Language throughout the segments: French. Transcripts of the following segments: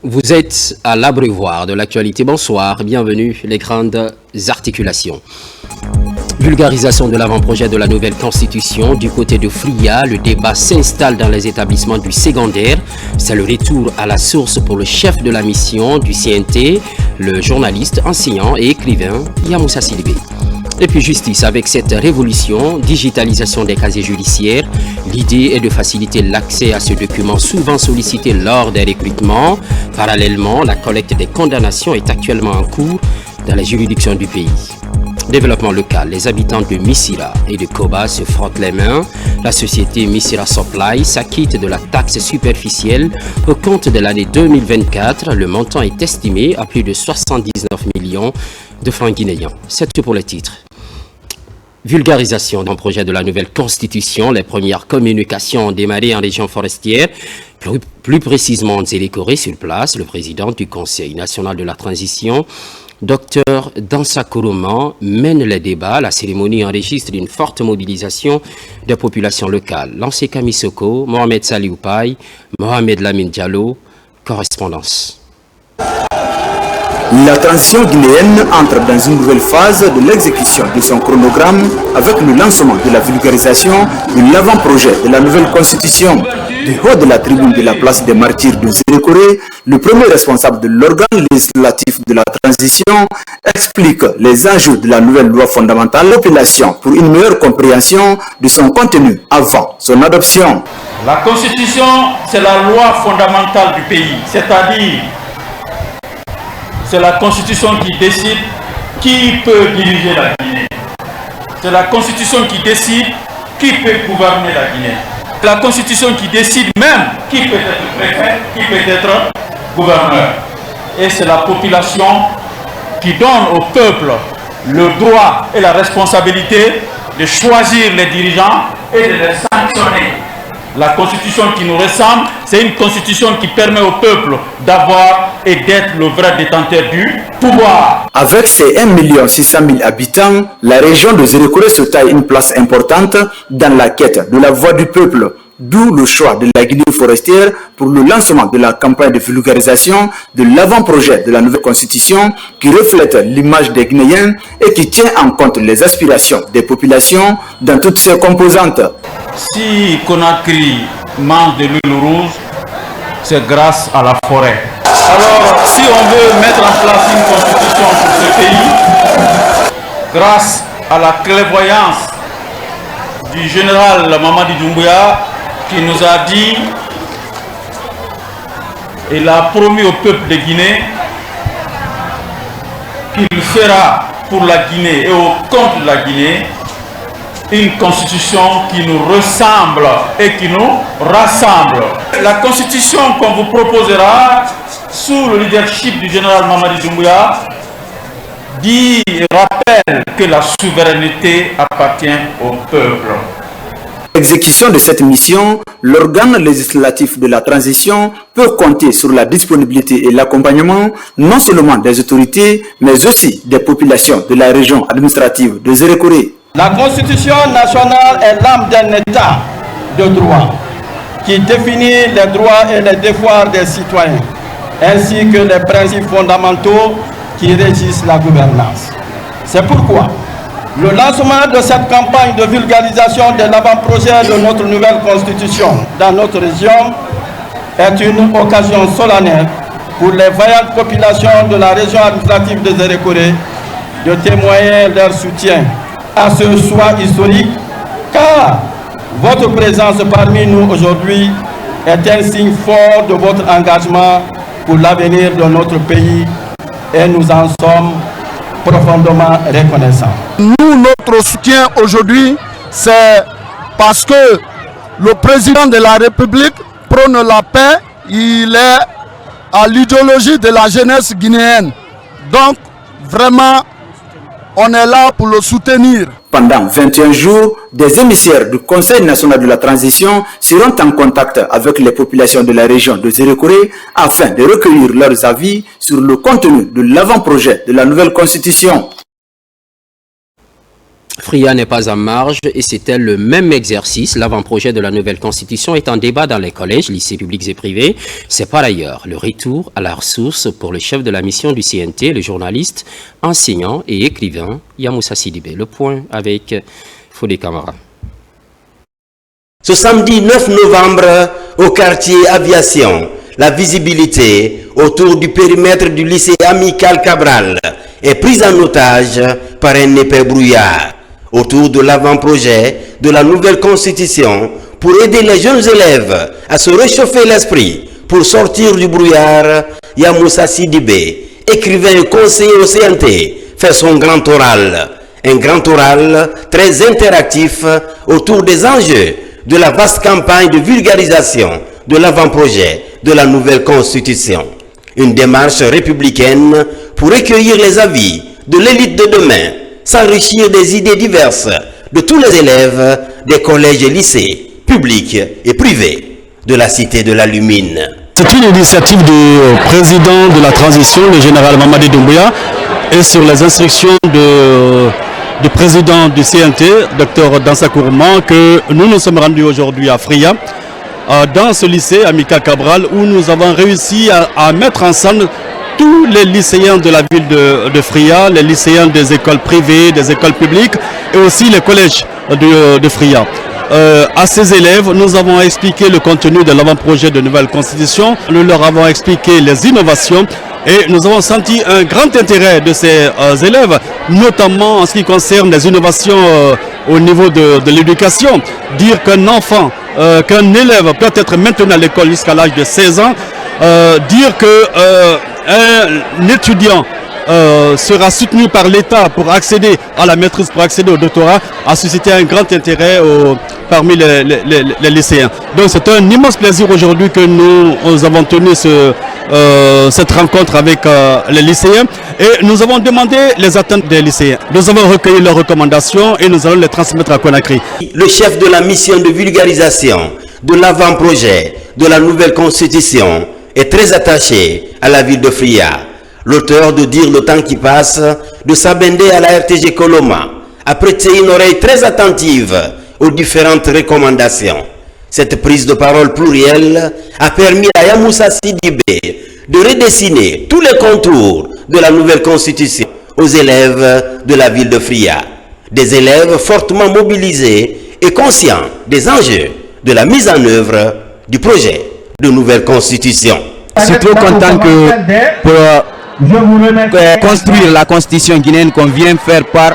Vous êtes à l'abreuvoir de l'actualité. Bonsoir, bienvenue les grandes articulations. Vulgarisation de l'avant-projet de la nouvelle constitution. Du côté de Fria, le débat s'installe dans les établissements du secondaire. C'est le retour à la source pour le chef de la mission du CNT, le journaliste, enseignant et écrivain Yamoussa Sidibé. Et puis justice, avec cette révolution, digitalisation des casiers judiciaires, l'idée est de faciliter l'accès à ce document souvent sollicité lors des recrutements. Parallèlement, la collecte des condamnations est actuellement en cours dans les juridictions du pays. Développement local, les habitants de Missira et de Koba se frottent les mains. La société Missira Supply s'acquitte de la taxe superficielle au compte de l'année 2024. Le montant est estimé à plus de 79 millions de francs guinéens. C'est tout pour les titres. Vulgarisation d'un projet de la nouvelle constitution. Les premières communications ont démarré en région forestière, plus précisément en Zélékoré sur place. Le président du Conseil national de la transition, Dr Dansa Kourouman, mène les débats. La cérémonie enregistre une forte mobilisation des populations locales. Lancé Kamisoko, Mohamed Saliou Paye, Mohamed Lamine Diallo, correspondance. La transition guinéenne entre dans une nouvelle phase de l'exécution de son chronogramme avec le lancement de la vulgarisation de l'avant-projet de la nouvelle constitution. Du haut de la tribune de la place des martyrs de Zélékoré, le premier responsable de l'organe législatif de la transition explique les enjeux de la nouvelle loi fondamentale à la population pour une meilleure compréhension de son contenu avant son adoption. La constitution, c'est la loi fondamentale du pays, c'est-à-dire c'est la constitution qui décide qui peut diriger la Guinée. C'est la constitution qui décide qui peut gouverner la Guinée. C'est la constitution qui décide même qui peut être préfet, qui peut être gouverneur. Et c'est la population qui donne au peuple le droit et la responsabilité de choisir les dirigeants et de les sanctionner. La constitution qui nous ressemble, c'est une constitution qui permet au peuple d'avoir et d'être le vrai détenteur du pouvoir. Avec ses 1 600 000 habitants, la région de Zélékoré se taille une place importante dans la quête de la voix du peuple. D'où le choix de la Guinée forestière pour le lancement de la campagne de vulgarisation de l'avant-projet de la nouvelle constitution qui reflète l'image des Guinéens et qui tient en compte les aspirations des populations dans toutes ses composantes. Si Conakry mange de l'huile rouge, c'est grâce à la forêt. Alors, si on veut mettre en place une constitution pour ce pays, grâce à la clairvoyance du général Mamadi Doumbouya, qui nous a dit, il a promis au peuple de Guinée qu'il fera pour la Guinée et au compte de la Guinée une constitution qui nous ressemble et qui nous rassemble. La constitution qu'on vous proposera sous le leadership du général Mamadi Doumbouya dit et rappelle que la souveraineté appartient au peuple. L'exécution de cette mission, l'organe législatif de la transition peut compter sur la disponibilité et l'accompagnement non seulement des autorités, mais aussi des populations de la région administrative de Zélékoré. La Constitution nationale est l'âme d'un État de droit qui définit les droits et les devoirs des citoyens, ainsi que les principes fondamentaux qui régissent la gouvernance. C'est pourquoi le lancement de cette campagne de vulgarisation de l'avant-projet de notre nouvelle constitution dans notre région est une occasion solennelle pour les vaillantes populations de la région administrative de Zélékoré de témoigner leur soutien à ce choix historique, car votre présence parmi nous aujourd'hui est un signe fort de votre engagement pour l'avenir de notre pays et nous en sommes profondément reconnaissants. Nous, notre soutien aujourd'hui, c'est parce que le président de la République prône la paix, il est à l'idéologie de la jeunesse guinéenne. Donc, vraiment, on est là pour le soutenir. Pendant 21 jours, des émissaires du Conseil national de la transition seront en contact avec les populations de la région de Zélékoré afin de recueillir leurs avis sur le contenu de l'avant-projet de la nouvelle constitution. Fria n'est pas en marge et c'était le même exercice. L'avant-projet de la nouvelle constitution est en débat dans les collèges, lycées publics et privés. C'est par ailleurs le retour à la ressource pour le chef de la mission du CNT, le journaliste, enseignant et écrivain Yamoussa Sidibé. Le point avec Fodé Camara. Ce samedi 9 novembre, au quartier Aviation, la visibilité autour du périmètre du lycée Amical Cabral est prise en otage par un épais brouillard. Autour de l'avant-projet de la nouvelle constitution pour aider les jeunes élèves à se réchauffer l'esprit pour sortir du brouillard, Yamoussa Sidibé, écrivain et conseiller au CNT, fait son grand oral. Un grand oral très interactif autour des enjeux de la vaste campagne de vulgarisation de l'avant-projet de la nouvelle constitution. Une démarche républicaine pour recueillir les avis de l'élite de demain, s'enrichir des idées diverses de tous les élèves des collèges et lycées, publics et privés de la cité de la Lumine. C'est une initiative du président de la transition, le général Mamadi Doumbouya, et sur les instructions du président du CNT, Dr Dansa Kourman, que nous nous sommes rendus aujourd'hui à Fria, dans ce lycée Amical Cabral, où nous avons réussi à mettre ensemble tous les lycéens de la ville de Fria, les lycéens des écoles privées, des écoles publiques et aussi les collèges de Fria. À ces élèves, nous avons expliqué le contenu de l'avant-projet de nouvelle constitution, nous leur avons expliqué les innovations et nous avons senti un grand intérêt de ces élèves, notamment en ce qui concerne les innovations au niveau de l'éducation. Dire qu'un enfant, qu'un élève peut être maintenu à l'école jusqu'à l'âge de 16 ans, dire que un étudiant sera soutenu par l'État pour accéder à la maîtrise, pour accéder au doctorat, a suscité un grand intérêt parmi les lycéens. Donc c'est un immense plaisir aujourd'hui que nous avons tenu cette rencontre avec les lycéens et nous avons demandé les attentes des lycéens. Nous avons recueilli leurs recommandations et nous allons les transmettre à Conakry. Le chef de la mission de vulgarisation de l'avant-projet de la nouvelle constitution est très attaché à la ville de Fria. L'auteur de Dire le temps qui passe, de Sabendé à la RTG Coloma, a prêté une oreille très attentive aux différentes recommandations. Cette prise de parole plurielle a permis à Yamoussa Sidibé de redessiner tous les contours de la nouvelle constitution aux élèves de la ville de Fria. Des élèves fortement mobilisés et conscients des enjeux de la mise en œuvre du projet de nouvelle constitution. Je suis trop content que pour construire la constitution guinéenne qu'on vient faire part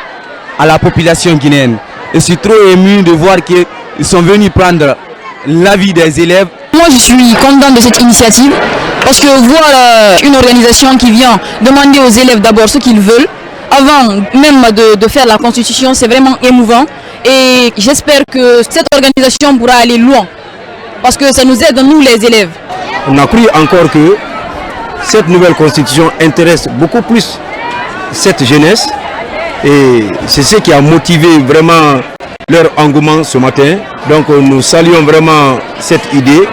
à la population guinéenne. Je suis trop ému de voir qu'ils sont venus prendre l'avis des élèves. Moi je suis content de cette initiative parce que voir une organisation qui vient demander aux élèves d'abord ce qu'ils veulent avant même de faire la constitution, c'est vraiment émouvant et j'espère que cette organisation pourra aller loin parce que ça nous aide nous les élèves. On a cru encore que cette nouvelle constitution intéresse beaucoup plus cette jeunesse et c'est ce qui a motivé vraiment leur engouement ce matin. Donc nous saluons vraiment cette idée.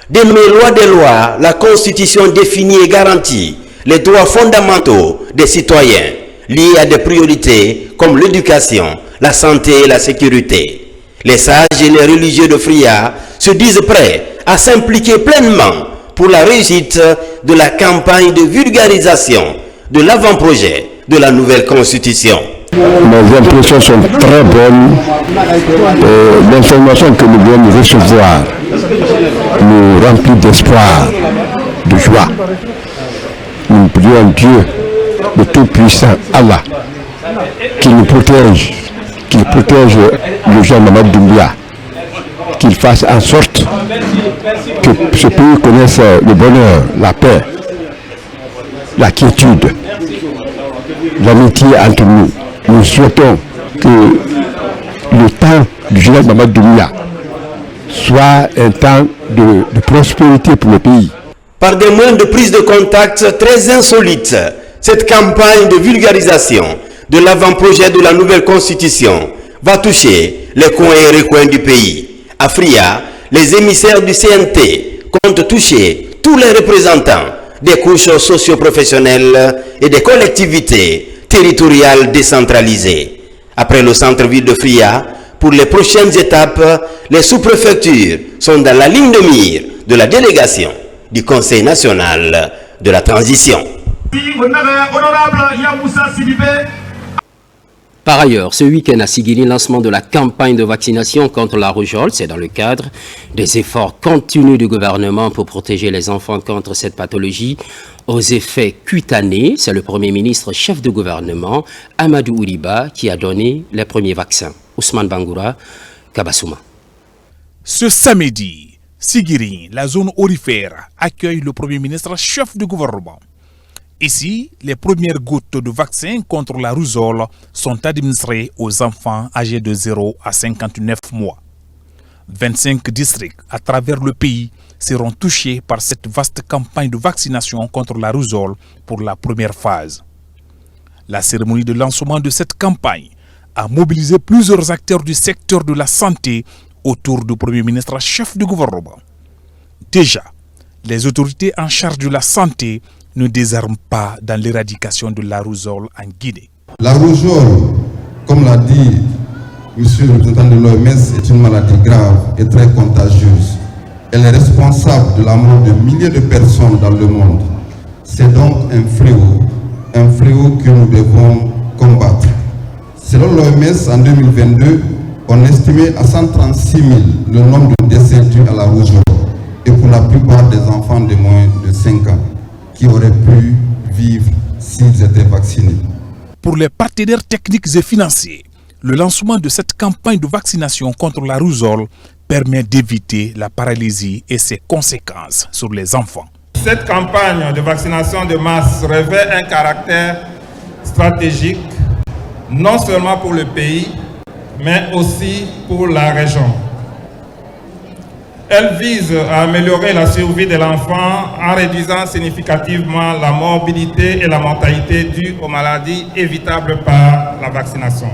Dénommée loi des lois, la constitution définit et garantit les droits fondamentaux des citoyens liés à des priorités comme l'éducation, la santé et la sécurité. Les sages et les religieux de Fria se disent prêts à s'impliquer pleinement pour la réussite de la campagne de vulgarisation de l'avant-projet de la nouvelle constitution. Mes impressions sont très bonnes. L'information que nous venons de recevoir nous remplit d'espoir, de joie. Nous prions Dieu, le Tout-Puissant Allah, qu'il nous protège, le jeune Mamadi Doumbouya, qu'il fasse en sorte que ce pays connaisse le bonheur, la paix, la quiétude, l'amitié entre nous. Nous souhaitons que le temps du général Mamadi Doumbouya soit un temps de prospérité pour le pays. Par des moyens de prise de contact très insolites, cette campagne de vulgarisation de l'avant-projet de la nouvelle constitution va toucher les coins et recoins du pays. À Fria, les émissaires du CNT comptent toucher tous les représentants des couches socio-professionnelles et des collectivités territoriales décentralisées. Après le centre-ville de Fria, pour les prochaines étapes, les sous-préfectures sont dans la ligne de mire de la délégation du Conseil national de la transition. Par ailleurs, ce week-end à Sigiri, lancement de la campagne de vaccination contre la rougeole, c'est dans le cadre des efforts continus du gouvernement pour protéger les enfants contre cette pathologie aux effets cutanés. C'est le Premier ministre chef de gouvernement, Amadou Ouriba, qui a donné les premiers vaccins. Ousmane Bangoura, Kabassouma. Ce samedi, Sigiri, la zone aurifère, accueille le Premier ministre chef de gouvernement. Ici, les premières gouttes de vaccin contre la rougeole sont administrées aux enfants âgés de 0 à 59 mois. 25 districts à travers le pays seront touchés par cette vaste campagne de vaccination contre la rougeole pour la première phase. La cérémonie de lancement de cette campagne a mobilisé plusieurs acteurs du secteur de la santé autour du Premier ministre chef de gouvernement. Déjà, les autorités en charge de la santé ne désarment pas dans l'éradication de la rougeole en Guinée. La rougeole, comme l'a dit monsieur le représentant de l'OMS, est une maladie grave et très contagieuse. Elle est responsable de la mort de milliers de personnes dans le monde. C'est donc un fléau que nous devons combattre. Selon l'OMS, en 2022, on estimait à 136 000 le nombre de décès dus à la rougeole, et pour la plupart des enfants de moins de 5 ans, qui auraient pu vivre s'ils étaient vaccinés. Pour les partenaires techniques et financiers, le lancement de cette campagne de vaccination contre la rougeole permet d'éviter la paralysie et ses conséquences sur les enfants. Cette campagne de vaccination de masse revêt un caractère stratégique, non seulement pour le pays, mais aussi pour la région. Elle vise à améliorer la survie de l'enfant en réduisant significativement la morbidité et la mortalité dues aux maladies évitables par la vaccination.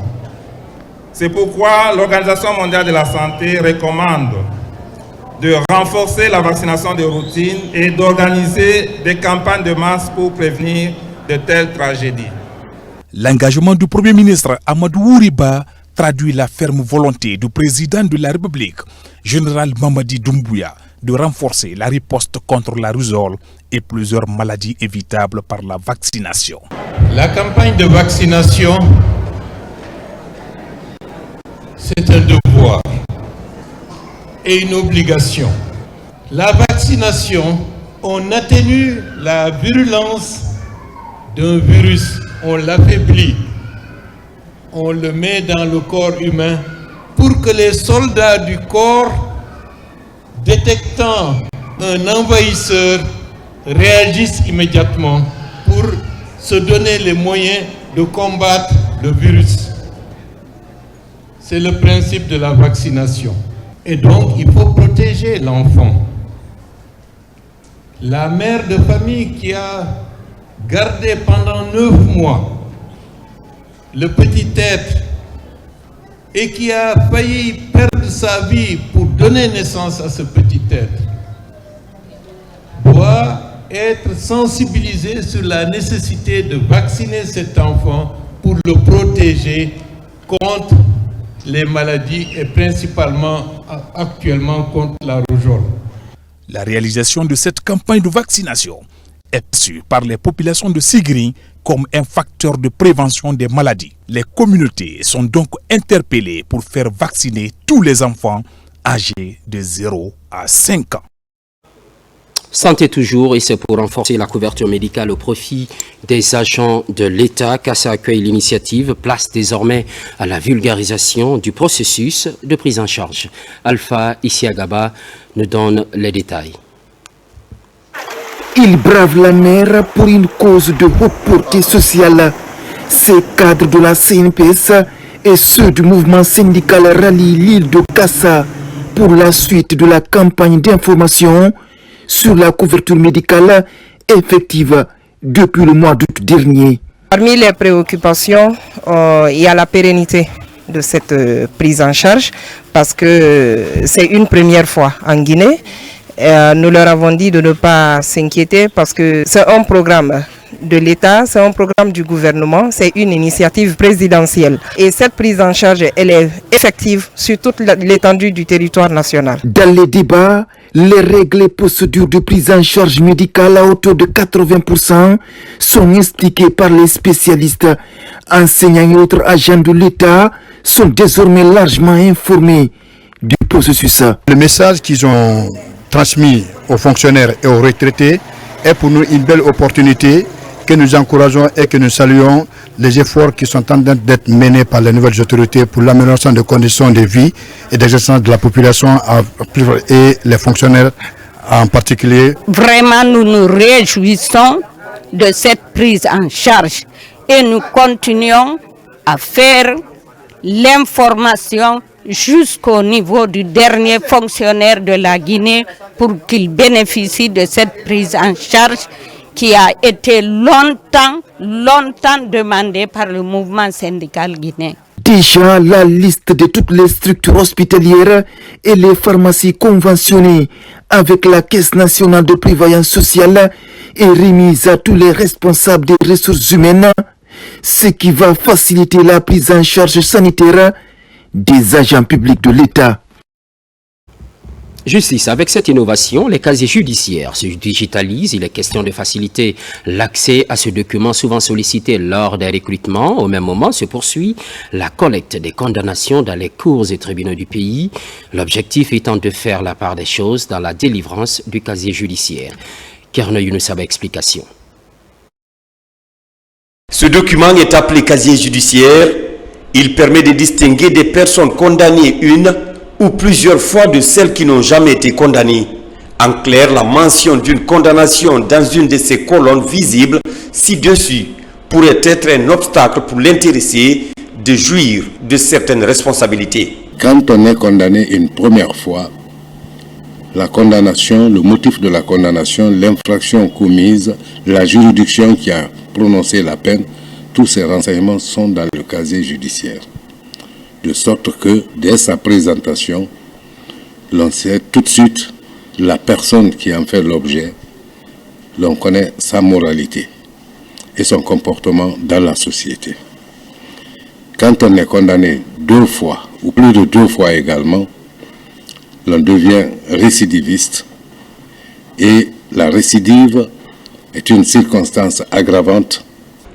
C'est pourquoi l'Organisation mondiale de la santé recommande de renforcer la vaccination de routine et d'organiser des campagnes de masse pour prévenir de telles tragédies. L'engagement du Premier ministre Amadou Ouriba traduit la ferme volonté du président de la République, général Mamadi Doumbouya, de renforcer la riposte contre la rougeole et plusieurs maladies évitables par la vaccination. La campagne de vaccination, c'est un devoir et une obligation. La vaccination, on atténue la virulence d'un virus, on l'affaiblit, on le met dans le corps humain pour que les soldats du corps, détectant un envahisseur, réagissent immédiatement pour se donner les moyens de combattre le virus. C'est le principe de la vaccination. Et donc, il faut protéger l'enfant. La mère de famille qui a gardé pendant 9 mois le petit être et qui a failli perdre sa vie pour donner naissance à ce petit être doit être sensibilisé sur la nécessité de vacciner cet enfant pour le protéger contre les maladies et principalement actuellement contre la rougeole. La réalisation de cette campagne de vaccination est perçue par les populations de Sigiri comme un facteur de prévention des maladies. Les communautés sont donc interpellées pour faire vacciner tous les enfants âgés de 0 à 5 ans. Santé toujours, et c'est pour renforcer la couverture médicale au profit des agents de l'État qu'ASSA accueille l'initiative, place désormais à la vulgarisation du processus de prise en charge. Alpha Isiagaba nous donne les détails. Ils bravent la mer pour une cause de haute portée sociale. Ces cadres de la CNPS et ceux du mouvement syndical rallient l'île de Kassa pour la suite de la campagne d'information sur la couverture médicale effective depuis le mois d'août dernier. Parmi les préoccupations, il y a la pérennité de cette prise en charge parce que c'est une première fois en Guinée. Nous leur avons dit de ne pas s'inquiéter parce que c'est un programme de l'État, c'est un programme du gouvernement, c'est une initiative présidentielle. Et cette prise en charge, elle est effective sur toute l'étendue du territoire national. Dans les débats, les règles et procédures de prise en charge médicale à hauteur de 80% sont expliquées par les spécialistes. Enseignants et autres agents de l'État sont désormais largement informés du processus. Le message qu'ils ont transmis aux fonctionnaires et aux retraités est pour nous une belle opportunité que nous encourageons et que nous saluons les efforts qui sont en train d'être menés par les nouvelles autorités pour l'amélioration des conditions de vie et d'exercice de la population et les fonctionnaires en particulier. Vraiment, nous nous réjouissons de cette prise en charge et nous continuons à faire l'information jusqu'au niveau du dernier fonctionnaire de la Guinée pour qu'il bénéficie de cette prise en charge qui a été longtemps demandée par le mouvement syndical guinéen. Déjà, la liste de toutes les structures hospitalières et les pharmacies conventionnées avec la Caisse nationale de prévoyance sociale est remise à tous les responsables des ressources humaines, ce qui va faciliter la prise en charge sanitaire des agents publics de l'État. Justice. Avec cette innovation, les casiers judiciaires se digitalisent. Il est question de faciliter l'accès à ce document souvent sollicité lors des recrutements. Au même moment se poursuit la collecte des condamnations dans les cours et tribunaux du pays. L'objectif étant de faire la part des choses dans la délivrance du casier judiciaire. Kerno Younoussaba, explication. Ce document est appelé casier judiciaire. Il permet de distinguer des personnes condamnées une ou plusieurs fois de celles qui n'ont jamais été condamnées. En clair, la mention d'une condamnation dans une de ces colonnes visibles ci-dessus pourrait être un obstacle pour l'intéressé de jouir de certaines responsabilités. Quand on est condamné une première fois, la condamnation, le motif de la condamnation, l'infraction commise, la juridiction qui a prononcé la peine, tous ces renseignements sont dans le casier judiciaire. De sorte que, dès sa présentation, l'on sait tout de suite la personne qui en fait l'objet, l'on connaît sa moralité et son comportement dans la société. Quand on est condamné 2 fois, ou plus de 2 fois également, l'on devient récidiviste et la récidive est une circonstance aggravante.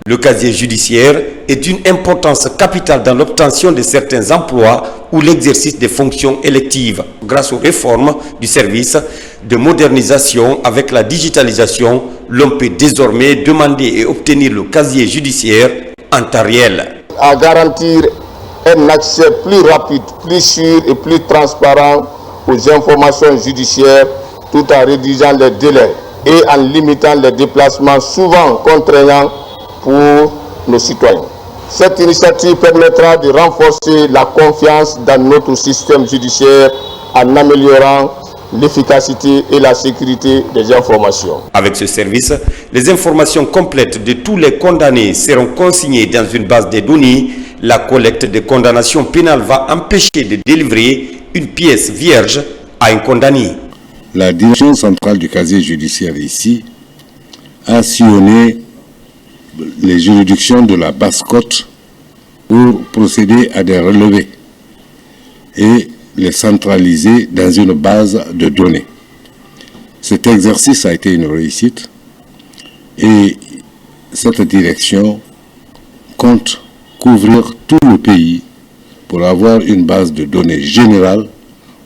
Le casier judiciaire est d'une importance capitale dans l'obtention de certains emplois ou l'exercice des fonctions électives. Grâce aux réformes du service de modernisation avec la digitalisation, l'on peut désormais demander et obtenir le casier judiciaire en temps réel. À garantir un accès plus rapide, plus sûr et plus transparent aux informations judiciaires tout en réduisant les délais et en limitant les déplacements souvent contraignants pour nos citoyens. Cette initiative permettra de renforcer la confiance dans notre système judiciaire en améliorant l'efficacité et la sécurité des informations. Avec ce service, les informations complètes de tous les condamnés seront consignées dans une base de données. La collecte des condamnations pénales va empêcher de délivrer une pièce vierge à un condamné. La direction centrale du casier judiciaire ici a sillonné les juridictions de la Basse-Côte pour procéder à des relevés et les centraliser dans une base de données. Cet exercice a été une réussite et cette direction compte couvrir tout le pays pour avoir une base de données générale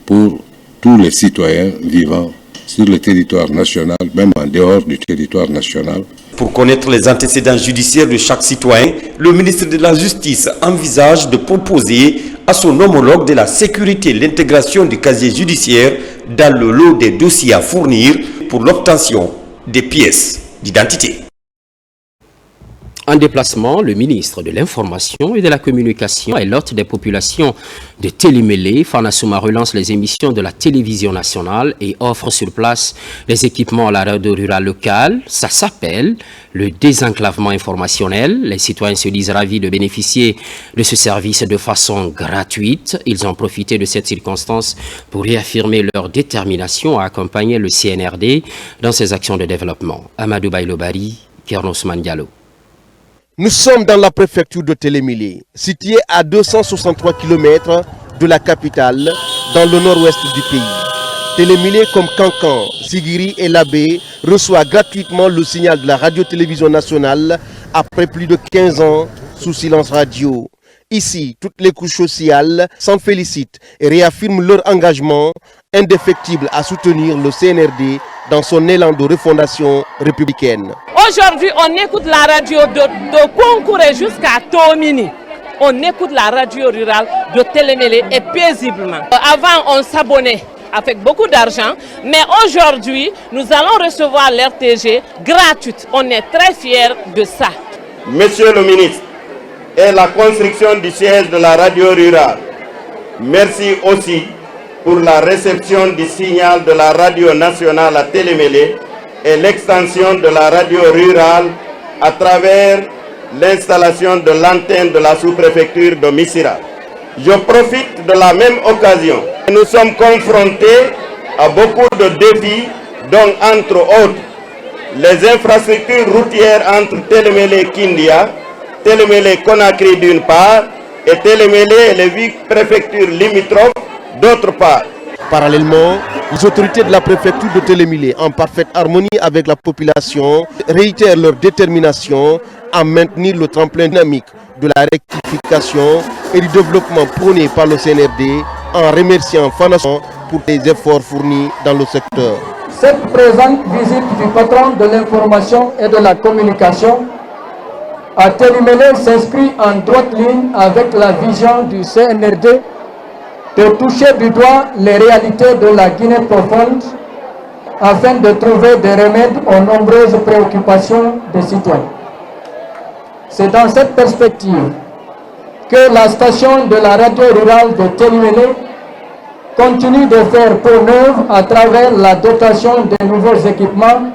pour tous les citoyens vivant sur le territoire national, même en dehors du territoire national. Pour connaître les antécédents judiciaires de chaque citoyen, le ministre de la Justice envisage de proposer à son homologue de la sécurité l'intégration du casier judiciaire dans le lot des dossiers à fournir pour l'obtention des pièces d'identité. En déplacement, le ministre de l'Information et de la Communication est l'hôte des populations de Télémélé. Fana Souma relance les émissions de la télévision nationale et offre sur place les équipements à la radio rurale locale. Ça s'appelle le désenclavement informationnel. Les citoyens se disent ravis de bénéficier de ce service de façon gratuite. Ils ont profité de cette circonstance pour réaffirmer leur détermination à accompagner le CNRD dans ses actions de développement. Amadou Bailobari Kernosman Diallo. Nous sommes dans la préfecture de Télémilé, située à 263 km de la capitale, dans le nord-ouest du pays. Télémilé comme Cancan, Sigiri et Labé reçoit gratuitement le signal de la radio-télévision nationale après plus de 15 ans sous silence radio. Ici, toutes les couches sociales s'en félicitent et réaffirment leur engagement indéfectible à soutenir le CNRD dans son élan de refondation républicaine. Aujourd'hui, on écoute la radio de Concouré jusqu'à Tomini. On écoute la radio rurale de Télémilé et paisiblement. Avant, on s'abonnait avec beaucoup d'argent, mais aujourd'hui, nous allons recevoir l'RTG gratuite. On est très fiers de ça. Monsieur le ministre, et la construction du siège de la radio rurale. Merci aussi pour la réception du signal de la radio nationale à Télémilé et l'extension de la radio rurale à travers l'installation de l'antenne de la sous-préfecture de Missira. Je profite de la même occasion. Nous sommes confrontés à beaucoup de défis, dont entre autres les infrastructures routières entre Télémilé et Kindia, Télémilé Conakry d'une part et Télémilé et les 8 préfectures limitrophes d'autre part. Parallèlement, les autorités de la préfecture de Télémilé, en parfaite harmonie avec la population, réitèrent leur détermination à maintenir le tremplin dynamique de la rectification et du développement prôné par le CNRD en remerciant Fanasson pour les efforts fournis dans le secteur. Cette présente visite du patron de l'information et de la communication à Télémilé s'inscrit en droite ligne avec la vision du CNRD de toucher du doigt les réalités de la Guinée profonde afin de trouver des remèdes aux nombreuses préoccupations des citoyens. C'est dans cette perspective que la station de la radio rurale de Télémilé continue de faire peau neuve à travers la dotation de nouveaux équipements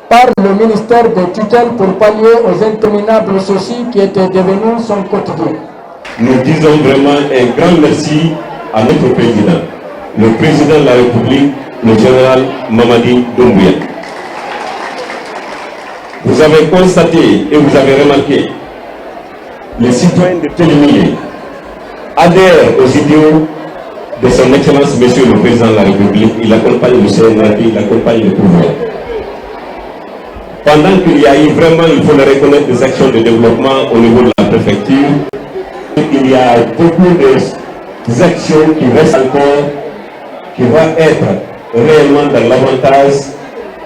par le ministère des tutelles pour pallier aux interminables soucis qui étaient devenus son quotidien. Nous disons vraiment un grand merci à notre président, le président de la République, le général Mamadi Doumbouya. Vous avez constaté et vous avez remarqué, les citoyens de Télémilé adhèrent aux idéaux de son Excellence, Monsieur le Président de la République. Il accompagne le CNRD, il accompagne le pouvoir. Pendant qu'il y a eu vraiment, il faut le reconnaître, des actions de développement au niveau de la préfecture, il y a beaucoup d'actions qui restent encore, qui vont être réellement dans l'avantage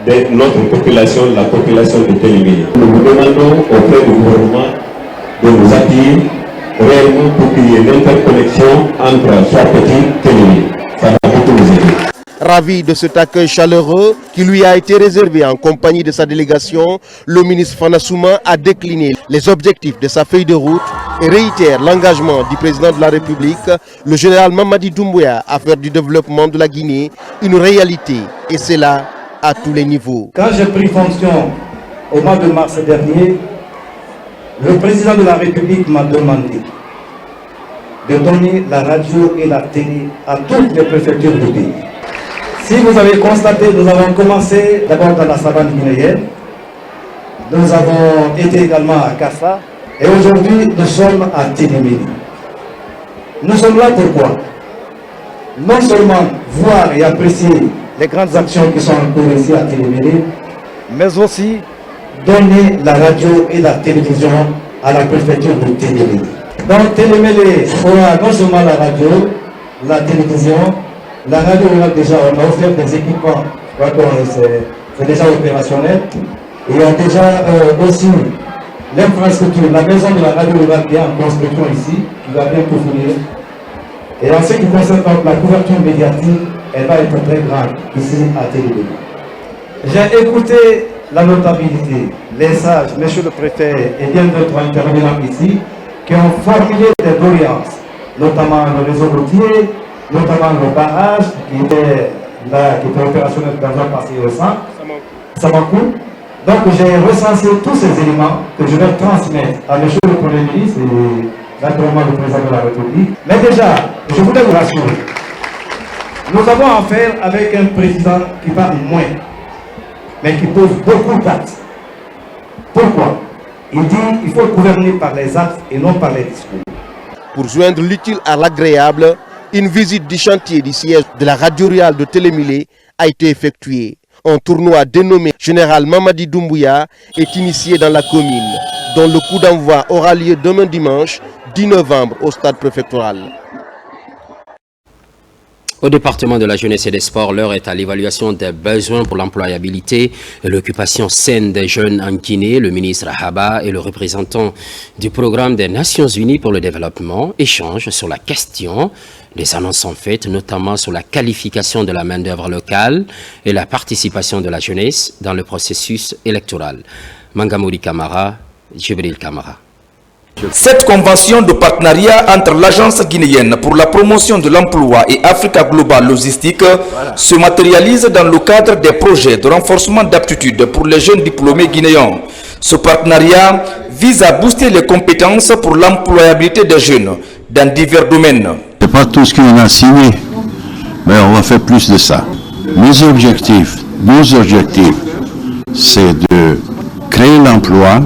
de notre population, la population de Télémilé. Nous vous demandons auprès du gouvernement de nous appuyer réellement pour qu'il y ait une interconnexion entre Soit-Petit et Télémilé. Ça va beaucoup nous aider. Ravi de cet accueil chaleureux qui lui a été réservé en compagnie de sa délégation, le ministre Fanassouma a décliné les objectifs de sa feuille de route et réitère l'engagement du président de la République, le général Mamadi Doumbouya, à faire du développement de la Guinée une réalité, et c'est là à tous les niveaux. Quand j'ai pris fonction au mois de mars dernier, le président de la République m'a demandé de donner la radio et la télé à toutes les préfectures du pays. Si vous avez constaté, nous avons commencé d'abord dans la savane guinéenne, nous avons été également à Kassa, et aujourd'hui nous sommes à Télémilé. Nous sommes là pourquoi? Non seulement voir et apprécier les grandes actions qui sont en cours ici à Télémilé, mais aussi donner la radio et la télévision à la préfecture de Télémilé. Donc Télémilé aura non seulement la radio, la télévision, la radio rurale déjà, on a offert des équipements, c'est déjà opérationnel, et on a déjà aussi l'infrastructure, la maison de la radio rurale qui est en construction ici, qui va bientôt finir. Et en ce qui concerne la couverture médiatique, elle va être très grande ici à Télémilé. J'ai écouté la notabilité, les sages, monsieur le préfet et bien d'autres intervenants ici, qui ont formulé des doléances, notamment le réseau routier, notamment le barrage qui était opérationnel dans un passé récent, Samakou. Donc j'ai recensé tous ces éléments que je vais transmettre à M. le Premier ministre et naturellement le président de la République. Mais déjà, je voulais vous rassurer, nous avons affaire avec un président qui parle moins, mais qui pose beaucoup d'actes. Pourquoi? Il dit qu'il faut gouverner par les actes et non par les discours. Pour joindre l'utile à l'agréable, une visite du chantier du siège de la radio rurale de Télémilé a été effectuée. Un tournoi dénommé Général Mamadi Doumbouya est initié dans la commune, dont le coup d'envoi aura lieu demain dimanche 10 novembre au stade préfectoral. Au département de la jeunesse et des sports, l'heure est à l'évaluation des besoins pour l'employabilité et l'occupation saine des jeunes en Guinée. Le ministre Haba et le représentant du programme des Nations Unies pour le développement échangent sur la question. Des annonces sont faites, notamment sur la qualification de la main-d'œuvre locale et la participation de la jeunesse dans le processus électoral. Mangamouri Kamara, Jibril Kamara. Cette convention de partenariat entre l'Agence guinéenne pour la promotion de l'emploi et Africa Global Logistique se matérialise dans le cadre des projets de renforcement d'aptitudes pour les jeunes diplômés guinéens. Ce partenariat vise à booster les compétences pour l'employabilité des jeunes dans divers domaines. Ce n'est pas tout ce qu'on a signé, mais on va faire plus de ça. Nos objectifs, c'est de créer l'emploi,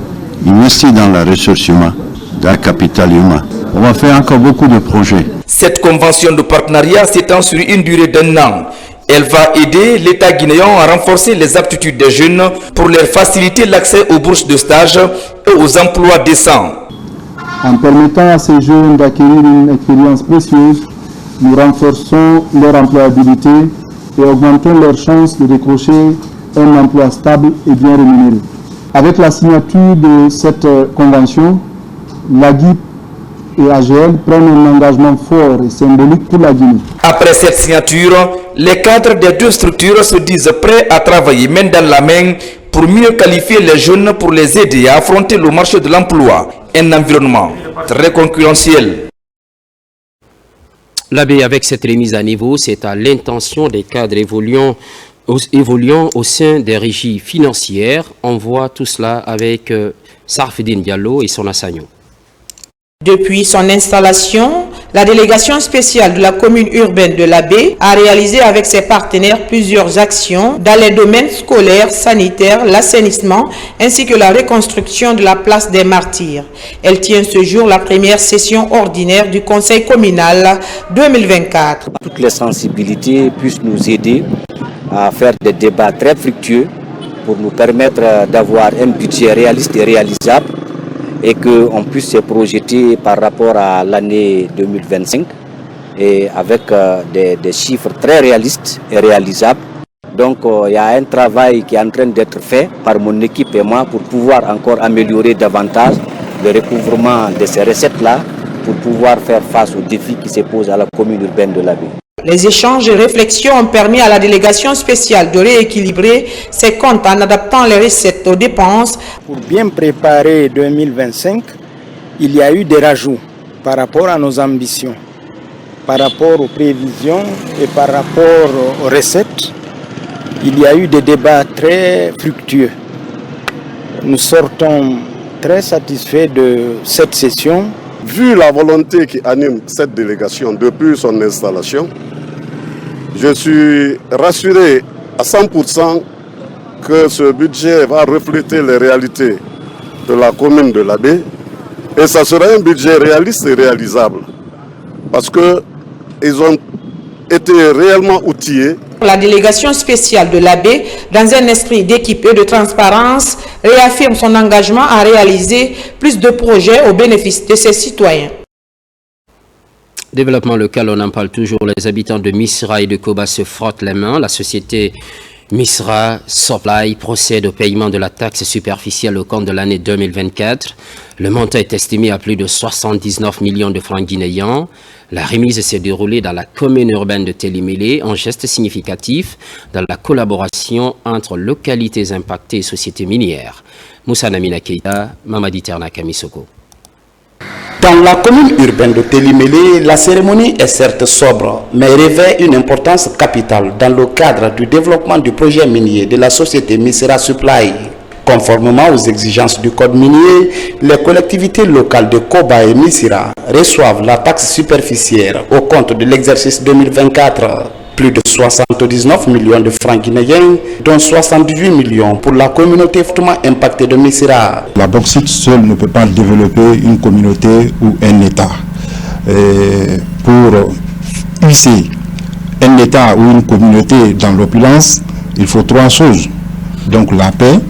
investir dans la ressource humaine, d'un capital humain. On va faire encore beaucoup de projets. Cette convention de partenariat s'étend sur une durée d'1 an. Elle va aider l'État guinéen à renforcer les aptitudes des jeunes pour leur faciliter l'accès aux bourses de stage et aux emplois décents. En permettant à ces jeunes d'acquérir une expérience précieuse, nous renforçons leur employabilité et augmentons leurs chances de décrocher un emploi stable et bien rémunéré. Avec la signature de cette convention, la GIP et AGL prennent un engagement fort et symbolique pour la Guinée. Après cette signature, les cadres des deux structures se disent prêts à travailler main dans la main pour mieux qualifier les jeunes pour les aider à affronter le marché de l'emploi, un environnement très concurrentiel. L'abbé, avec cette remise à niveau, c'est à l'intention des cadres évoluant au sein des régies financières. On voit tout cela avec Sarfedine Diallo et son assaillant. Depuis son installation, la délégation spéciale de la commune urbaine de l'Abbé a réalisé avec ses partenaires plusieurs actions dans les domaines scolaires, sanitaires, l'assainissement ainsi que la reconstruction de la place des Martyrs. Elle tient ce jour la première session ordinaire du conseil communal 2024. Toutes les sensibilités puissent nous aider à faire des débats très fructueux pour nous permettre d'avoir un budget réaliste et réalisable et qu'on puisse se projeter par rapport à l'année 2025 et avec des chiffres très réalistes et réalisables. Donc il y a un travail qui est en train d'être fait par mon équipe et moi pour pouvoir encore améliorer davantage le recouvrement de ces recettes-là pour pouvoir faire face aux défis qui se posent à la commune urbaine de l'Abbé. Les échanges et réflexions ont permis à la délégation spéciale de rééquilibrer ses comptes en adaptant les recettes aux dépenses. Pour bien préparer 2025, il y a eu des rajouts par rapport à nos ambitions, par rapport aux prévisions et par rapport aux recettes. Il y a eu des débats très fructueux. Nous sortons très satisfaits de cette session. Vu la volonté qui anime cette délégation depuis son installation, je suis rassuré à 100% que ce budget va refléter les réalités de la commune de l'Abbé et ça sera un budget réaliste et réalisable parce qu'ils ont été réellement outillés. La délégation spéciale de l'Abbé, dans un esprit d'équipe et de transparence, réaffirme son engagement à réaliser plus de projets au bénéfice de ses citoyens. Développement local, on en parle toujours. Les habitants de Misra et de Koba se frottent les mains. La société Misra Supply procède au paiement de la taxe superficielle au compte de l'année 2024. Le montant est estimé à plus de 79 millions de francs guinéens. La remise s'est déroulée dans la commune urbaine de Télémilé, un geste significatif dans la collaboration entre localités impactées et sociétés minières. Moussa Namina Keita, Mamadi Terna Kamisoko. Dans la commune urbaine de Télémilé, la cérémonie est certes sobre, mais revêt une importance capitale dans le cadre du développement du projet minier de la société Misra Supply. Conformément aux exigences du code minier, les collectivités locales de Koba et Misra reçoivent la taxe superficielle au compte de l'exercice 2024. Plus de 79 millions de francs guinéens, dont 78 millions pour la communauté fortement impactée de Missirah. La bauxite seule ne peut pas développer une communauté ou un État. Pour hisser un État ou une communauté dans l'opulence, il faut trois choses. Donc la paix,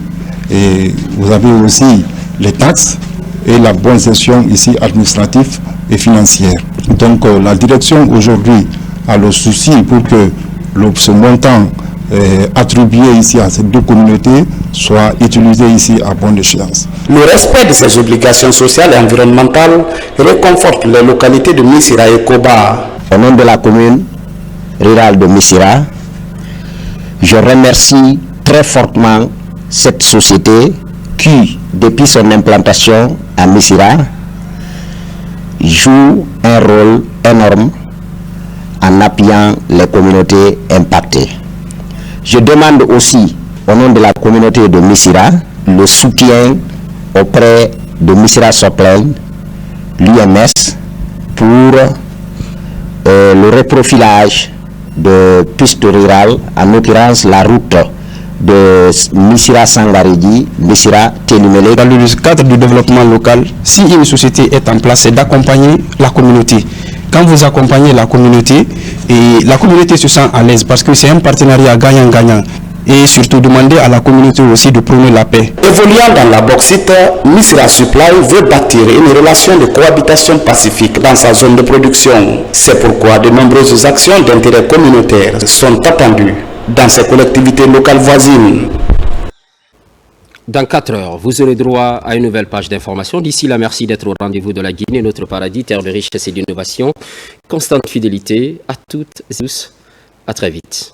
et vous avez aussi les taxes et la bonne gestion ici administrative et financière. Donc la direction aujourd'hui a le souci pour que ce montant attribué ici à ces deux communautés soit utilisé ici à bonne échéance. Le respect de ces obligations sociales et environnementales réconforte les localités de Missirah et Koba. Au nom de la commune rurale de Missirah, je remercie très fortement cette société qui, depuis son implantation à Missirah, joue un rôle énorme en appuyant les communautés impactées. Je demande aussi, au nom de la communauté de Missirah, le soutien auprès de Missirah Soplen, l'UMS, pour le reprofilage de pistes rurales, en l'occurrence la route de Missirah Sangaridi, Missirah Télimélé. Dans le cadre du développement local, si une société est en place, c'est d'accompagner la communauté. Quand vous accompagnez la communauté, et la communauté se sent à l'aise parce que c'est un partenariat gagnant-gagnant. Et surtout demander à la communauté aussi de prôner la paix. Évoluant dans la bauxite, Missirah Supply veut bâtir une relation de cohabitation pacifique dans sa zone de production. C'est pourquoi de nombreuses actions d'intérêt communautaire sont attendues dans ces collectivités locales voisines. Dans 4 heures, vous aurez droit à une nouvelle page d'information. D'ici là, merci d'être au rendez-vous de la Guinée, notre paradis, terre de richesse et d'innovation. Constante fidélité à toutes et tous. À très vite.